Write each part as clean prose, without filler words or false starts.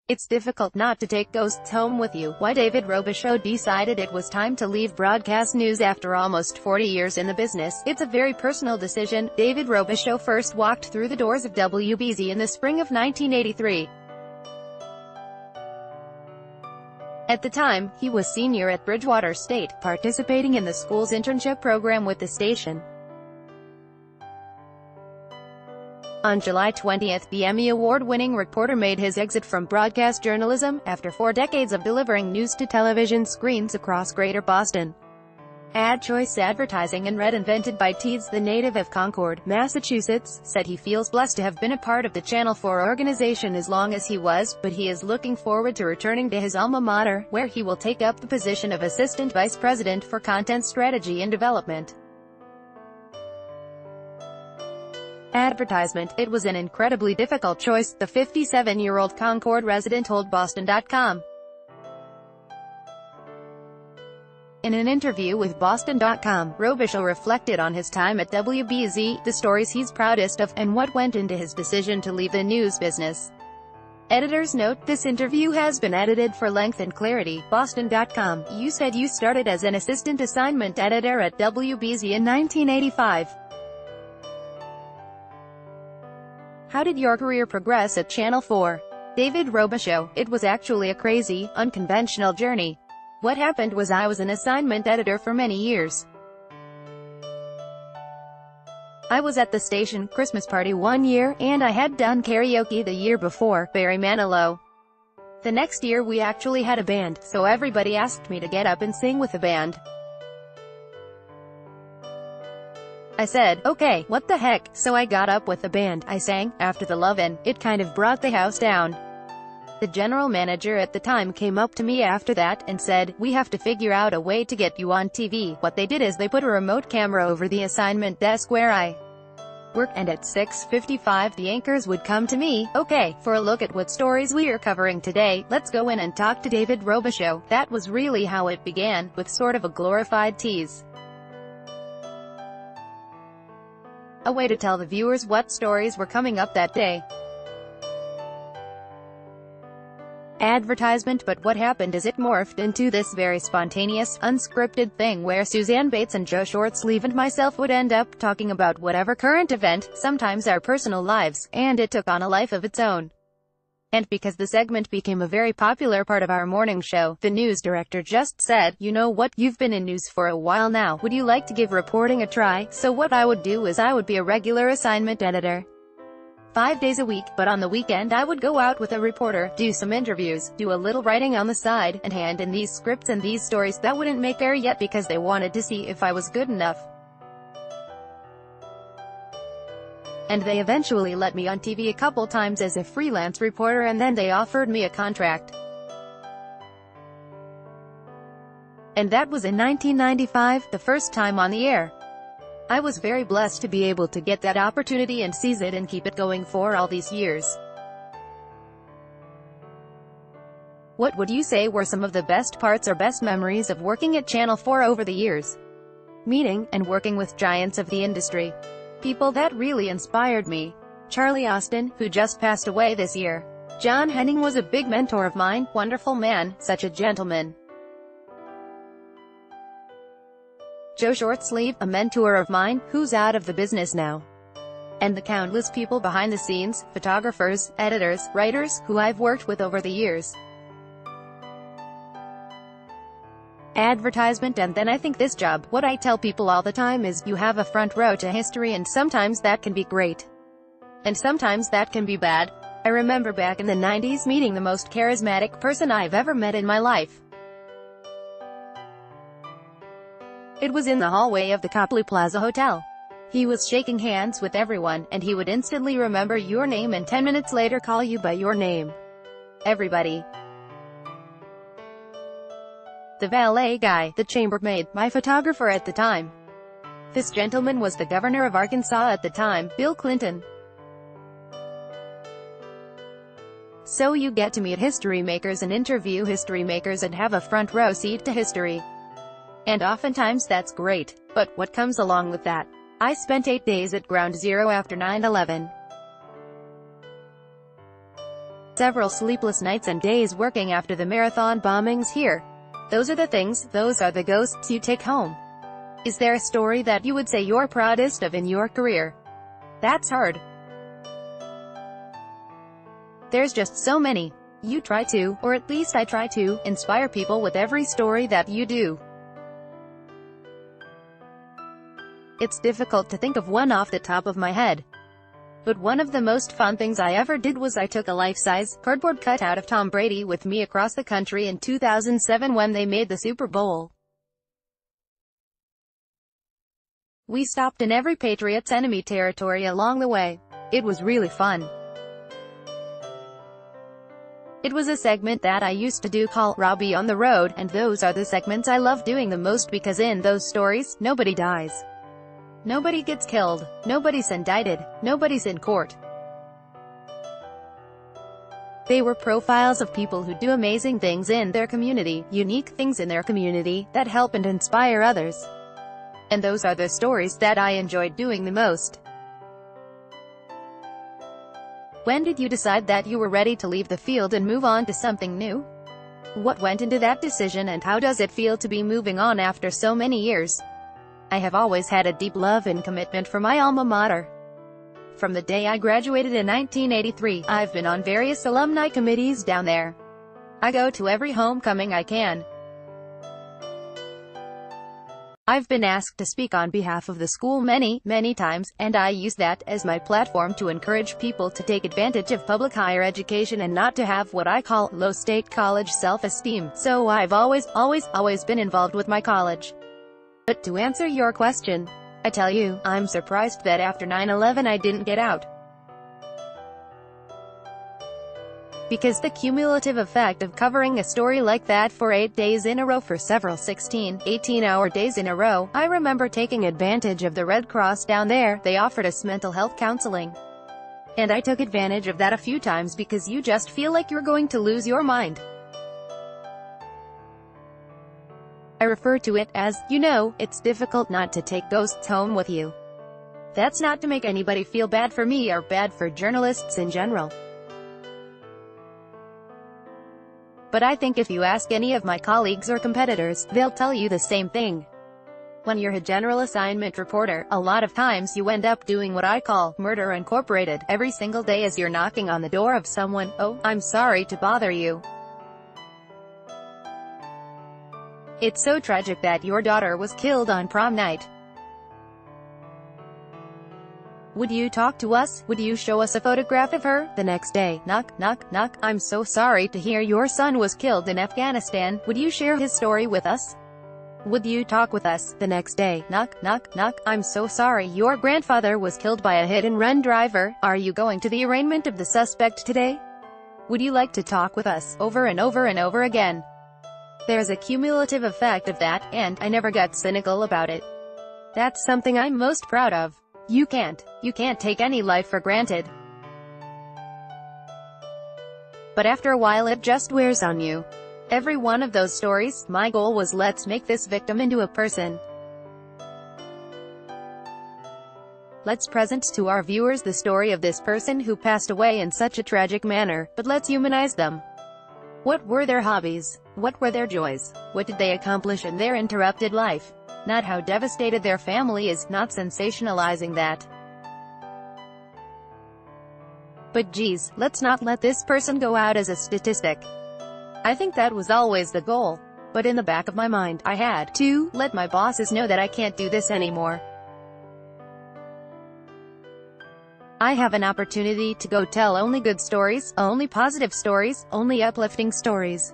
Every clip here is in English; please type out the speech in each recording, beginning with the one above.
It's difficult not to take ghosts home with you. Why David Robichaud decided it was time to leave broadcast news after almost 40 years in the business. It's a very personal decision. David Robichaud first walked through the doors of WBZ in the spring of 1983. At the time, he was senior at Bridgewater State, participating in the school's internship program with the station. On July 20, the Emmy Award-winning reporter made his exit from broadcast journalism, after 4 decades of delivering news to television screens across Greater Boston. Ad Choice Advertising and Red, invented by Teeds, the native of Concord, Massachusetts, said he feels blessed to have been a part of the Channel 4 organization as long as he was, but he is looking forward to returning to his alma mater, where he will take up the position of Assistant Vice President for Content Strategy and Development. Advertisement. It was an incredibly difficult choice, the 57-year-old Concord resident told Boston.com. In an interview with Boston.com, Robichaud reflected on his time at WBZ, the stories he's proudest of, and what went into his decision to leave the news business. Editor's note: this interview has been edited for length and clarity. Boston.com. You said you started as an assistant assignment editor at WBZ in 1985. How did your career progress at Channel 4? David Robichaud. It was actually a crazy, unconventional journey. What happened was I was an assignment editor for many years. I was at the station Christmas party one year, and I had done karaoke the year before, Barry Manilow. The next year we actually had a band, so everybody asked me to get up and sing with the band. I said, okay, what the heck, so I got up with the band, I sang, After the Love, and it kind of brought the house down. The general manager at the time came up to me after that, and said, we have to figure out a way to get you on TV. What they did is they put a remote camera over the assignment desk where I work, and at 6:55 the anchors would come to me, okay, for a look at what stories we are covering today, let's go in and talk to David Robichaud. That was really how it began, with sort of a glorified tease. A way to tell the viewers what stories were coming up that day. Advertisement. But what happened is it morphed into this very spontaneous, unscripted thing where Suzanne Bates and Joe Shortsleeve and myself would end up talking about whatever current event, sometimes our personal lives, and it took on a life of its own. And because the segment became a very popular part of our morning show, the news director just said, you know what, you've been in news for a while now, would you like to give reporting a try? So what I would do is I would be a regular assignment editor 5 days a week, but on the weekend I would go out with a reporter, do some interviews, do a little writing on the side, and hand in these scripts and these stories that wouldn't make air yet because they wanted to see if I was good enough. And they eventually let me on TV a couple times as a freelance reporter, and then they offered me a contract. And that was in 1995, the first time on the air. I was very blessed to be able to get that opportunity and seize it and keep it going for all these years. What would you say were some of the best parts or best memories of working at Channel 4 over the years? Meeting and working with giants of the industry. People that really inspired me. Charlie Austin, who just passed away this year. John Henning was a big mentor of mine, wonderful man, such a gentleman. Joe Shortsleeve, a mentor of mine, who's out of the business now. And the countless people behind the scenes, photographers, editors, writers, who I've worked with over the years. Advertisement. And then I think this job, what I tell people all the time is, you have a front row to history, and sometimes that can be great. And sometimes that can be bad. I remember back in the 90s meeting the most charismatic person I've ever met in my life. It was in the hallway of the Copley Plaza Hotel. He was shaking hands with everyone, and he would instantly remember your name and 10 minutes later call you by your name. Everybody. The valet guy, the chambermaid, my photographer at the time. This gentleman was the governor of Arkansas at the time, Bill Clinton. So you get to meet history makers and interview history makers and have a front row seat to history. And oftentimes that's great. But what comes along with that? I spent 8 days at Ground Zero after 9/11. Several sleepless nights and days working after the marathon bombings here. Those are the things, those are the ghosts you take home. Is there a story that you would say you're proudest of in your career? That's hard. There's just so many. You try to, or at least I try to, inspire people with every story that you do. It's difficult to think of one off the top of my head. But one of the most fun things I ever did was I took a life-size, cardboard cutout of Tom Brady with me across the country in 2007 when they made the Super Bowl. We stopped in every Patriots enemy territory along the way. It was really fun. It was a segment that I used to do called Robbie on the Road, and those are the segments I love doing the most because in those stories, nobody dies. Nobody gets killed, nobody's indicted, nobody's in court. They were profiles of people who do amazing things in their community, unique things in their community, that help and inspire others. And those are the stories that I enjoyed doing the most. When did you decide that you were ready to leave the field and move on to something new? What went into that decision and how does it feel to be moving on after so many years? I have always had a deep love and commitment for my alma mater. From the day I graduated in 1983, I've been on various alumni committees down there. I go to every homecoming I can. I've been asked to speak on behalf of the school many, many times, and I use that as my platform to encourage people to take advantage of public higher education and not to have what I call low-state college self-esteem. So I've always been involved with my college. But to answer your question, I tell you, I'm surprised that after 9/11 I didn't get out. Because the cumulative effect of covering a story like that for 8 days in a row for several 16, 18-hour days in a row, I remember taking advantage of the Red Cross down there. They offered us mental health counseling. And I took advantage of that a few times because you just feel like you're going to lose your mind. I refer to it as, you know, it's difficult not to take ghosts home with you. That's not to make anybody feel bad for me or bad for journalists in general. But I think if you ask any of my colleagues or competitors, they'll tell you the same thing. When you're a general assignment reporter, a lot of times you end up doing what I call murder incorporated every single day as you're knocking on the door of someone. Oh, I'm sorry to bother you. It's so tragic that your daughter was killed on prom night. Would you talk to us? Would you show us a photograph of her? The next day, knock, knock, knock. I'm so sorry to hear your son was killed in Afghanistan. Would you share his story with us? Would you talk with us? The next day, knock, knock, knock. I'm so sorry your grandfather was killed by a hit-and-run driver. Are you going to the arraignment of the suspect today? Would you like to talk with us? Over and over and over again. There's a cumulative effect of that, and I never got cynical about it. That's something I'm most proud of. You can't take any life for granted. But after a while it just wears on you. Every one of those stories, my goal was let's make this victim into a person. Let's present to our viewers the story of this person who passed away in such a tragic manner, but let's humanize them. What were their hobbies? What were their joys? What did they accomplish in their interrupted life? Not how devastated their family is, not sensationalizing that. But geez, let's not let this person go out as a statistic. I think that was always the goal. But in the back of my mind, I had to let my bosses know that I can't do this anymore. I have an opportunity to go tell only good stories, only positive stories, only uplifting stories.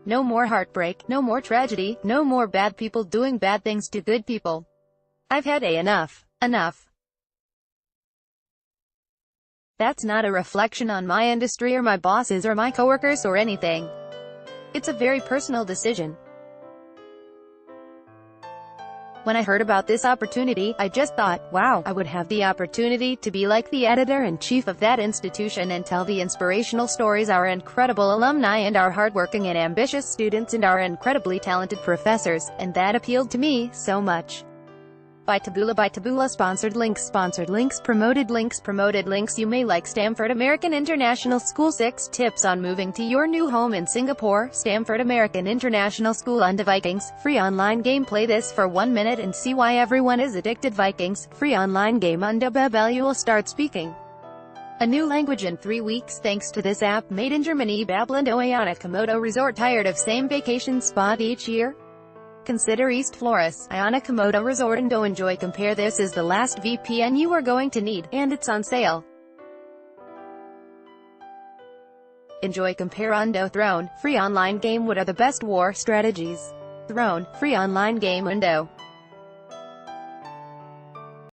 No more heartbreak, no more tragedy, no more bad people doing bad things to good people. I've had enough. That's not a reflection on my industry or my bosses or my coworkers or anything. It's a very personal decision. When I heard about this opportunity, I just thought, wow, I would have the opportunity to be like the editor-in-chief of that institution and tell the inspirational stories our incredible alumni and our hardworking and ambitious students and our incredibly talented professors, and that appealed to me so much. By Taboola. Sponsored links, promoted links. You may like Stamford American International School. 6 tips on moving to your new home in Singapore. Stamford American International School under Vikings. Free online game. Play this for 1 minute and see why everyone is addicted. Vikings. Free online game under Babel. You will start speaking a new language in 3 weeks thanks to this app. Made in Germany. Bablando Ayana Komodo Resort. Tired of same vacation spot each year? Consider East Flores, Ayana Komodo Resort and enjoy. Compare. This is the last VPN you are going to need, and it's on sale. Enjoy. Compare. Undo. Throne, free online game. What are the best war strategies? Throne, free online game. Undo.